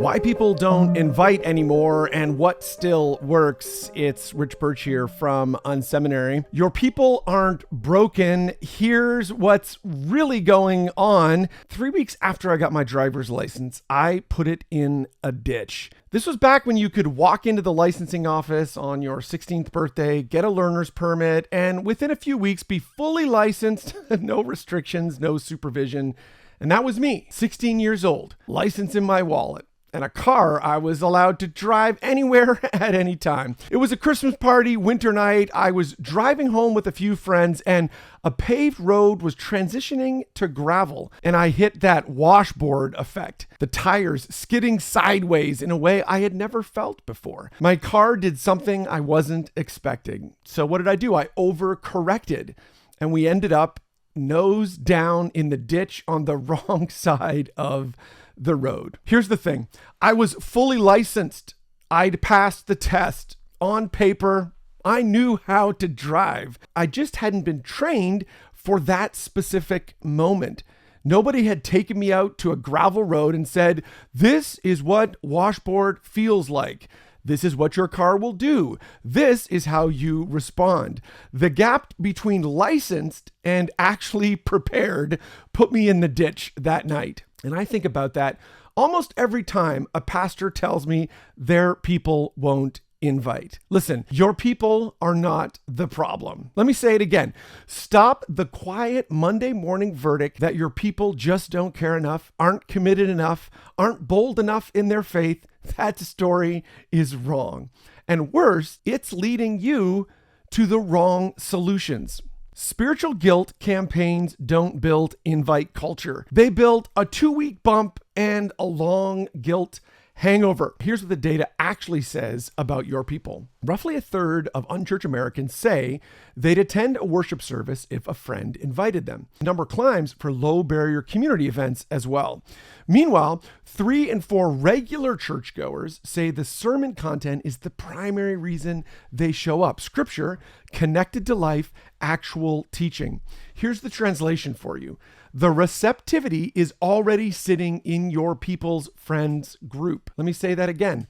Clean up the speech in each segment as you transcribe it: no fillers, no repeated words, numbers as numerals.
Why people don't invite anymore and what still works. It's Rich Birch here from Unseminary. Your people aren't broken. Here's what's really going on. 3 weeks after I got my driver's license, I put it in a ditch. This was back when you could walk into the licensing office on your 16th birthday, get a learner's permit, and within a few weeks be fully licensed, no restrictions, no supervision. And that was me, 16 years old, license in my wallet, and a car I was allowed to drive anywhere at any time. It was a Christmas party, winter night. I was driving home with a few friends and a paved road was transitioning to gravel, and I hit that washboard effect. The tires skidding sideways in a way I had never felt before. My car did something I wasn't expecting. So what did I do? I overcorrected, and we ended up nose down in the ditch on the wrong side of the road. Here's the thing. I was fully licensed. I'd passed the test. On paper, I knew how to drive. I just hadn't been trained for that specific moment. Nobody had taken me out to a gravel road and said, this is what washboard feels like. This is what your car will do. This is how you respond. The gap between licensed and actually prepared put me in the ditch that night. And I think about that almost every time a pastor tells me their people won't invite. Listen, your people are not the problem. Let me say it again. Stop the quiet Monday morning verdict that your people just don't care enough, aren't committed enough, aren't bold enough in their faith. That story is wrong. And worse, it's leading you to the wrong solutions. Spiritual guilt campaigns don't build invite culture. They build a 2-week bump and a long guilt hangover. Here's what the data actually says about your people. Roughly a third of unchurched Americans say they'd attend a worship service if a friend invited them. The number climbs for low barrier community events as well. Meanwhile, 3 in 4 regular churchgoers say the sermon content is the primary reason they show up. Scripture, connected to life, actual teaching. Here's the translation for you. The receptivity is already sitting in your people's friends group. Let me say that again.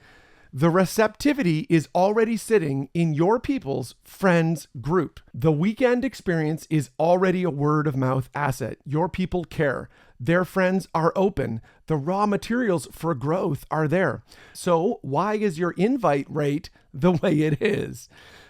The receptivity is already sitting in your people's friends group. The weekend experience is already a word of mouth asset. Your people care. Their friends are open. The raw materials for growth are there. So why is your invite rate the way it is?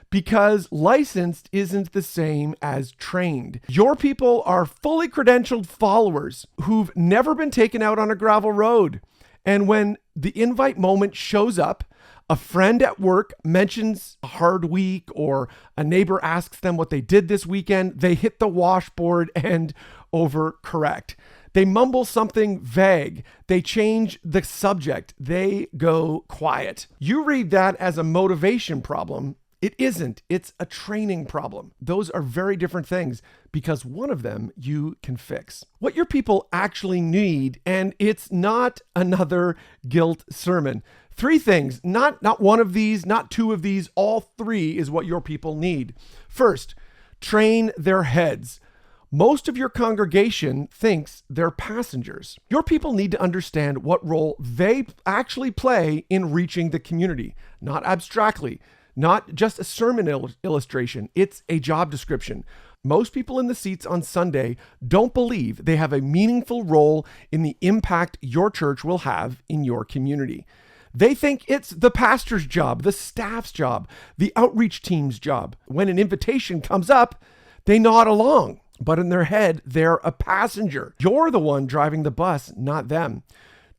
Because licensed isn't the same as trained. Your people are fully credentialed followers who've never been taken out on a gravel road. And when the invite moment shows up, a friend at work mentions a hard week or a neighbor asks them what they did this weekend, they hit the washboard and overcorrect. They mumble something vague. They change the subject. They go quiet. You read that as a motivation problem. It isn't. It's a training problem. Those are very different things because one of them you can fix. What your people actually need, and it's not another guilt sermon. 3 things, not one of these, not 2 of these, all 3 is what your people need. First, train their heads. Most of your congregation thinks they're passengers. Your people need to understand what role they actually play in reaching the community, not abstractly. Not just a sermon illustration, it's a job description. Most people in the seats on Sunday don't believe they have a meaningful role in the impact your church will have in your community. They think it's the pastor's job, the staff's job, the outreach team's job. When an invitation comes up, they nod along, but in their head, they're a passenger. You're the one driving the bus, not them.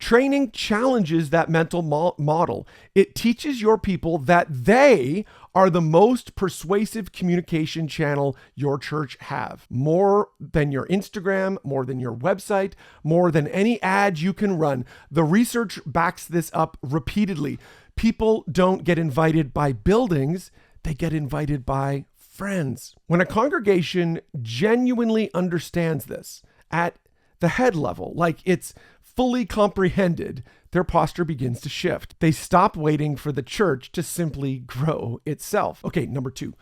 Training challenges that mental model. It teaches your people that they are the most persuasive communication channel your church have. More than your Instagram, more than your website, more than any ad you can run. The research backs this up repeatedly. People don't get invited by buildings, they get invited by friends. When a congregation genuinely understands this at the head level, like it's fully comprehended, their posture begins to shift. They stop waiting for the church to simply grow itself. Okay, number 2,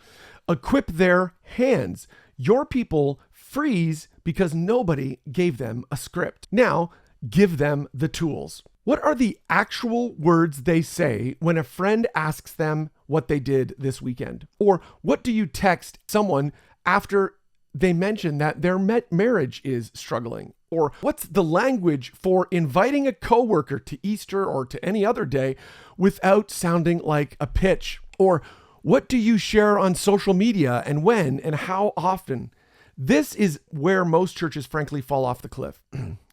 equip their hands. Your people freeze because nobody gave them a script. Now, give them the tools. What are the actual words they say when a friend asks them what they did this weekend? Or what do you text someone after they mention that their marriage is struggling? Or what's the language for inviting a coworker to Easter or to any other day without sounding like a pitch? Or what do you share on social media and when and how often? This is where most churches, frankly, fall off the cliff.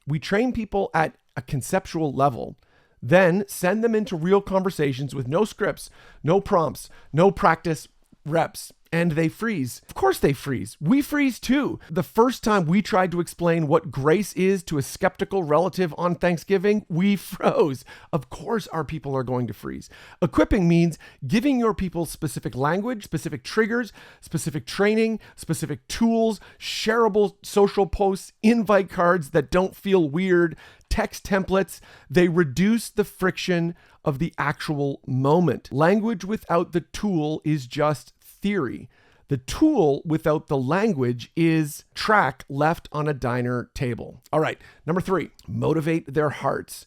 We train people at a conceptual level, then send them into real conversations with no scripts, no prompts, no practice reps, and they freeze. Of course they freeze. We freeze too. The first time we tried to explain what grace is to a skeptical relative on Thanksgiving, we froze. Of course our people are going to freeze. Equipping means giving your people specific language, specific triggers, specific training, specific tools, shareable social posts, invite cards that don't feel weird, text templates. They reduce the friction of the actual moment. Language without the tool is just theory. The tool without the language is track left on a diner table. All right, number 3, motivate their hearts.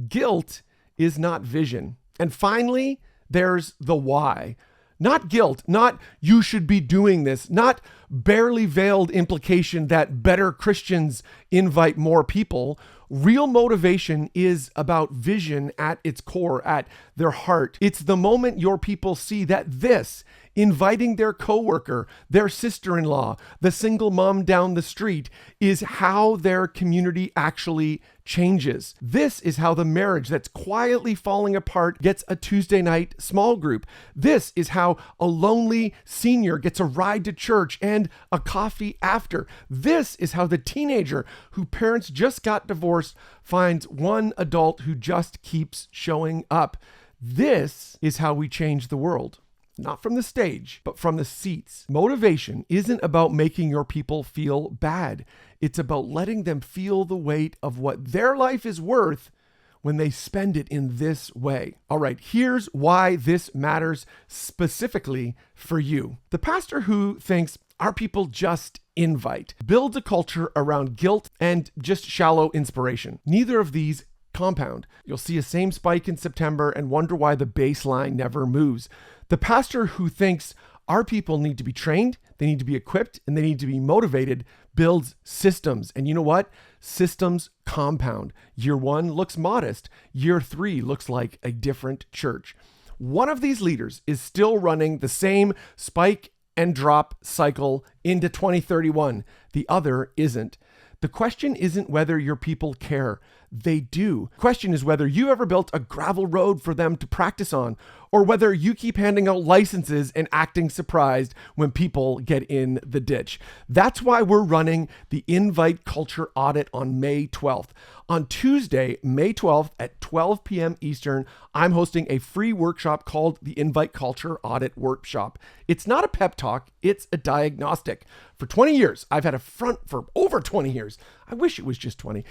Guilt is not vision. And finally, there's the why. Not guilt, not you should be doing this, not barely veiled implication that better Christians invite more people. Real motivation is about vision at its core, at their heart. It's the moment your people see that this, inviting their coworker, their sister-in-law, the single mom down the street, is how their community actually changes. This is how the marriage that's quietly falling apart gets a Tuesday night small group. This is how a lonely senior gets a ride to church and a coffee after. This is how the teenager whose parents just got divorced finds one adult who just keeps showing up. This is how we change the world. Not from the stage, but from the seats. Motivation isn't about making your people feel bad. It's about letting them feel the weight of what their life is worth when they spend it in this way. All right, here's why this matters specifically for you. The pastor who thinks our people just invite builds a culture around guilt and just shallow inspiration. Neither of these compound. You'll see a same spike in September and wonder why the baseline never moves. The pastor who thinks our people need to be trained, they need to be equipped, and they need to be motivated builds systems. And you know what? Systems compound. Year 1 looks modest. Year 3 looks like a different church. One of these leaders is still running the same spike and drop cycle into 2031. The other isn't. The question isn't whether your people care. They do. The question is whether you ever built a gravel road for them to practice on, or whether you keep handing out licenses and acting surprised when people get in the ditch. That's why we're running the Invite Culture Audit on May 12th. On Tuesday, May 12th at 12 p.m. Eastern, I'm hosting a free workshop called the Invite Culture Audit Workshop. It's not a pep talk, it's a diagnostic. For 20 years, I've had for over 20 years, I wish it was just 20.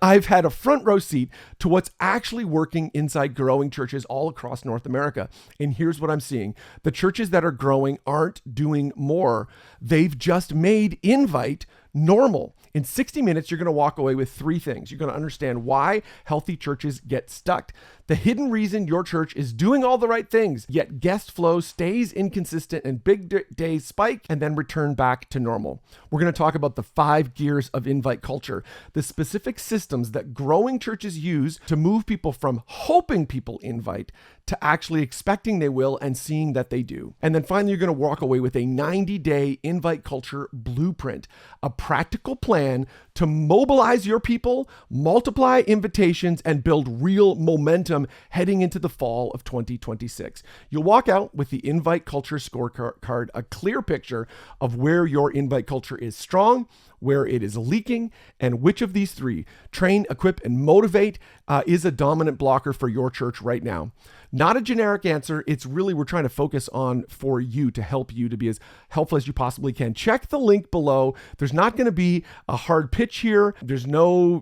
I've had a front row seat to what's actually working inside growing churches all across North America. And here's what I'm seeing. The churches that are growing aren't doing more. They've just made Invite normal. In 60 minutes, you're going to walk away with 3 things. You're going to understand why healthy churches get stuck, the hidden reason your church is doing all the right things, yet guest flow stays inconsistent and big days spike and then return back to normal. We're going to talk about the 5 gears of invite culture, the specific systems that growing churches use to move people from hoping people invite to actually expecting they will and seeing that they do. And then finally, you're going to walk away with a 90-day invite culture blueprint, a practical plan to mobilize your people, multiply invitations, and build real momentum heading into the fall of 2026. You'll walk out with the invite culture scorecard, a clear picture of where your invite culture is strong, where it is leaking, and which of these 3, train, equip, and motivate, is a dominant blocker for your church right now. Not a generic answer. It's really, we're trying to focus on for you to help you to be as helpful as you possibly can. Check the link below. There's not going to be a hard pitch here. There's no,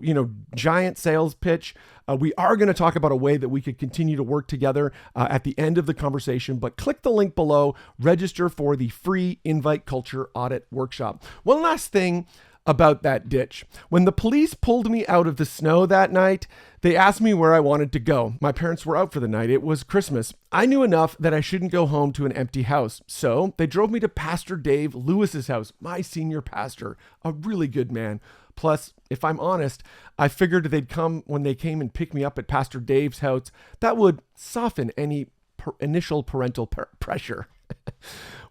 giant sales pitch. We are going to talk about a way that we could continue to work together at the end of the conversation, but click the link below, register for the free Invite Culture Audit Workshop. One last thing. about that ditch. When the police pulled me out of the snow that night, they asked me where I wanted to go. My parents were out for the night. It was Christmas. I knew enough that I shouldn't go home to an empty house. So they drove me to Pastor Dave Lewis's house, my senior pastor, a really good man. Plus, if I'm honest, I figured they'd come when they came and pick me up at Pastor Dave's house. That would soften any initial parental pressure.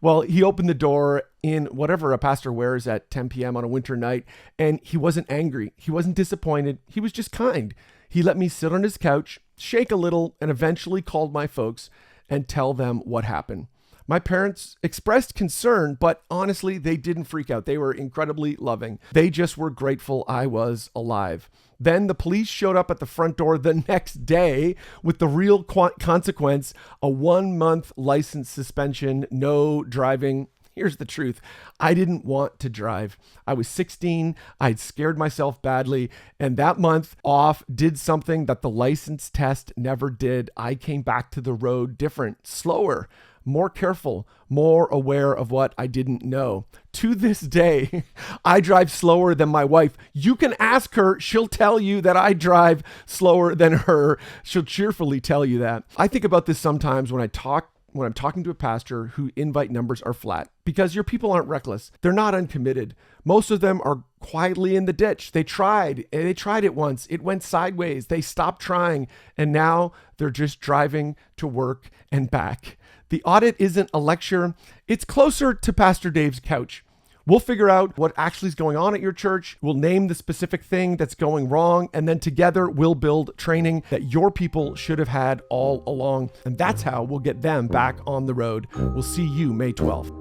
Well, he opened the door in whatever a pastor wears at 10 p.m. on a winter night, and he wasn't angry. He wasn't disappointed. He was just kind. He let me sit on his couch, shake a little, and eventually called my folks and tell them what happened. My parents expressed concern, but honestly, they didn't freak out. They were incredibly loving. They just were grateful I was alive. Then the police showed up at the front door the next day with the real consequence, a 1-month license suspension, no driving. Here's the truth. I didn't want to drive. I was 16. I'd scared myself badly. And that month off did something that the license test never did. I came back to the road different, slower, more careful, more aware of what I didn't know. To this day, I drive slower than my wife. You can ask her. She'll tell you that I drive slower than her. She'll cheerfully tell you that. I think about this sometimes when I'm talking to a pastor whose invite numbers are flat, because your people aren't reckless. They're not uncommitted. Most of them are quietly in the ditch. They tried it once. It went sideways. They stopped trying, and now they're just driving to work and back. The audit isn't a lecture. It's closer to Pastor Dave's couch. We'll figure out what actually is going on at your church. We'll name the specific thing that's going wrong. And then together we'll build training that your people should have had all along. And that's how we'll get them back on the road. We'll see you May 12th.